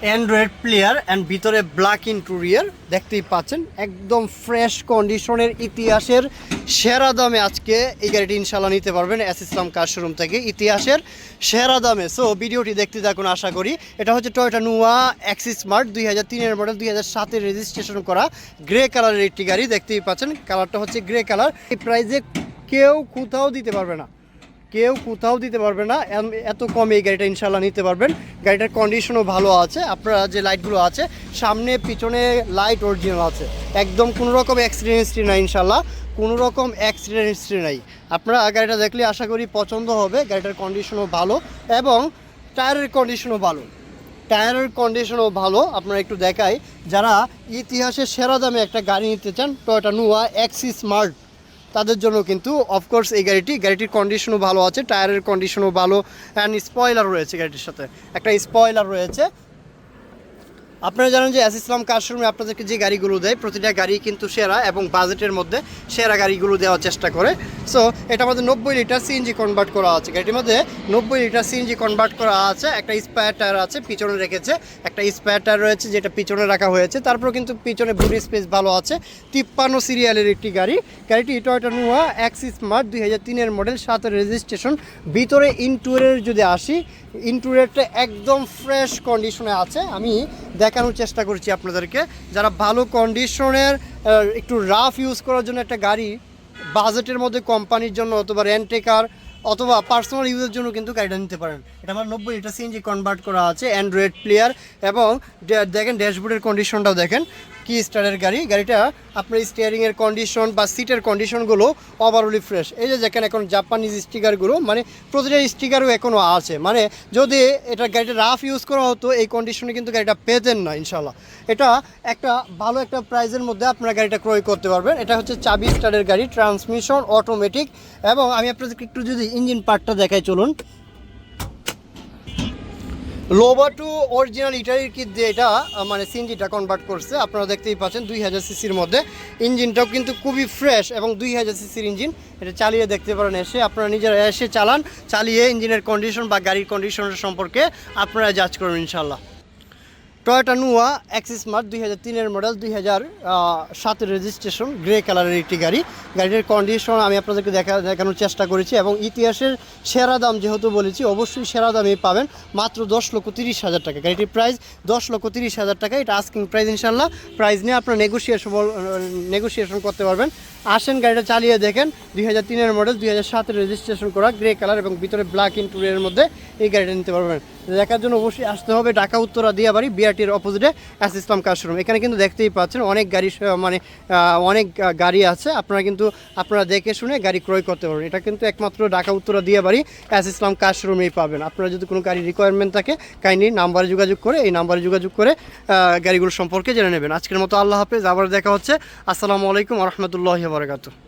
Android player and ভিতরে black interior দেখতেই পাচ্ছেন, একদম ফ্রেশ কন্ডিশনের ইতিহাসের সেরা দামে আজকে এই গাড়িটি ইনশাল্লাহ নিতে পারবেন এস ইসলাম কার শোরুম থেকে, ইতিহাসের সেরা দামে। সো ভিডিওটি দেখতে থাকুন আশা করি। এটা হচ্ছে টয়োটা নুয়া অ্যাক্সিস স্মার্ট 2003-এর মডেল, 2007-এর রেজিস্ট্রেশন করা গ্রে কালারের একটি গাড়ি দেখতেই পাচ্ছেন। কালারটা হচ্ছে গ্রে কালার। এই প্রাইজে কেউ কোথাও দিতে পারবে না, কেউ কোথাও দিতে পারবে না, এত কমে এই গাড়িটা ইনশাল্লাহ নিতে পারবেন। গাড়িটার কন্ডিশনও ভালো আছে। আপনারা যে লাইটগুলো আছে সামনে পিছনে লাইট অরিজিনাল আছে, একদম কোনো রকম অ্যাক্সিডেন্ট হিস্ট্রি নাই ইনশাল্লাহ, কোনো রকম অ্যাক্সিডেন্ট হিস্ট্রি নাই। আপনারা গাড়িটা দেখলে আশা করি পছন্দ হবে। গাড়িটার কন্ডিশনও ভালো এবং টায়ারের কন্ডিশনও ভালো, আপনারা একটু দেখাই, যারা ইতিহাসের সেরা দামে একটা গাড়ি নিতে চান টয়োটা নুয়া অ্যাক্সিস স্মার্ট, তাদের জন্য কিন্তু অফকোর্স এই গাড়িটির কন্ডিশনও ভালো আছে, টায়ারের কন্ডিশনও ভালো অ্যান্ড স্পয়লার রয়েছে। গাড়িটির সাথে একটা স্পয়লার রয়েছে। আপনারা জানেন যে এস ইসলাম কার শোরুমে আপনাদেরকে যে গাড়িগুলো দেয় প্রতিটা গাড়ি কিন্তু সেরা এবং বাজেটের মধ্যে সেরা গাড়িগুলো দেওয়ার চেষ্টা করে। সো এটা আমাদের 90 লিটার সিএনজি কনভার্ট করা আছে। গাড়িটির মধ্যে 90 লিটার সিএনজি কনভার্ট করা আছে। একটা স্পেয়ার টায়ার আছে, পিছনে রেখেছে একটা স্পেয়ার টায়ার রয়েছে যেটা পিছনে রাখা হয়েছে। তারপর কিন্তু পিছনে বুট স্পেস ভালো আছে। 53 সিরিয়ালের একটি গাড়িটি টয়োটা নুয়া অ্যাক্সিস স্মার্ট 2003-এর মডেল, 7-এর রেজিস্ট্রেশন। ভিতরে ইন্টেরিয়র যদি আসি, ইন্টেরিয়রটা একদম ফ্রেশ কন্ডিশনে আছে। আমি দেখানোর চেষ্টা করছি আপনাদেরকে, যারা ভালো কন্ডিশনের একটু রাফ ইউজ করার জন্য একটা গাড়ি বাজেটের মধ্যে কোম্পানির জন্য অথবা রেন্টেকার অথবা পার্সোনাল ইউজের জন্য কিন্তু গাড়িটা নিতে পারেন। এটা আমার 90 লিটার সিএনজি কনভার্ট করা আছে, অ্যান্ড্রয়েড প্লেয়ার এবং দেখেন ড্যাশবোর্ডের কন্ডিশনটাও দেখেন, কি স্টারের গাড়িটা আপনার স্টিয়ারিংয়ের কন্ডিশন বা সিটের কন্ডিশনগুলো ওভারঅলি ফ্রেশ। এই যে দেখেন এখন জাপানিজ স্টিকারগুলো, মানে প্রতিটা স্টিকারও এখনও আছে। মানে যদি এটা গাড়িটা রাফ ইউজ করা হতো এই কন্ডিশনে কিন্তু গাড়িটা পেতেন না ইনশাল্লাহ। এটা একটা ভালো একটা প্রাইজের মধ্যে আপনারা গাড়িটা ক্রয় করতে পারবেন। এটা হচ্ছে 24 স্টারের গাড়ি, ট্রান্সমিশন অটোমেটিক। এবং আমি আপনাদেরকে একটু যদি ইঞ্জিন পার্টটা দেখাই চলুন। লোবা টু অরিজিনাল ইটালির কিট দিয়ে এটা মানে সিএনজিটা কনভার্ট করছে। আপনারা দেখতেই পাচ্ছেন 2000 সিসির মধ্যে। ইঞ্জিনটাও কিন্তু খুবই ফ্রেশ এবং 2000 সিসির ইঞ্জিন। এটা চালিয়ে দেখতে পারেন, আপনারা নিজেরা এসে চালিয়ে ইঞ্জিনের কন্ডিশন বা গাড়ির কন্ডিশনের সম্পর্কে আপনারা জাজ করুন ইনশাল্লাহ। টয়োটা নুয়া অ্যাক্সিস স্মার্ট 2003-এর মডেল, 2007-এর রেজিস্ট্রেশন, গ্রে কালারের একটি গাড়িটির কন্ডিশন আমি আপনাদেরকে দেখানোর চেষ্টা করেছি। এবং ইতিহাসের সেরা দাম যেহেতু বলেছি, অবশ্যই সেরা দামেই পাবেন, মাত্র 10,30,000 টাকা। গাড়িটির প্রাইস 10,30,000 টাকা। এটা আস্কিং প্রাইস ইনশাল্লাহ। প্রাইস নিয়ে আপনারা নেগোসিয়েশন করতে পারবেন। আসেন গাড়িটা চালিয়ে দেখেন। 2003-এর মডেল, 2007-এর রেজিস্ট্রেশন করা, গ্রে কালার এবং ভিতরে ব্ল্যাক ইন্টেরিয়রের মধ্যে এই গাড়িটা নিতে পারবেন। দেখার জন্য অবশ্যই আসতে হবে ঢাকা উত্তরা দিয়াবাড়ি, বিআরটির অপোজিটে এস ইসলাম কার শোরুম। এখানে কিন্তু দেখতেই পাচ্ছেন অনেক গাড়ি, মানে অনেক গাড়ি আছে। আপনারা দেখে শুনে গাড়ি ক্রয় করতে পারবেন। এটা কিন্তু একমাত্র ঢাকা উত্তরা দিয়াবাড়ি এস ইসলাম কার শোরুমেই পাবেন। আপনারা যদি কোনো গাড়ির রিকোয়ারমেন্ট থাকে কাইন্ডলি এই নাম্বারে যোগাযোগ করে গাড়িগুলো সম্পর্কে জেনে নেবেন। আজকের মতো আল্লাহ হাফেজ, আবার দেখা হচ্ছে। আসসালামু আলাইকুম ওয়া রাহমাতুল্লাহি ওয়া বারাকাতুহু।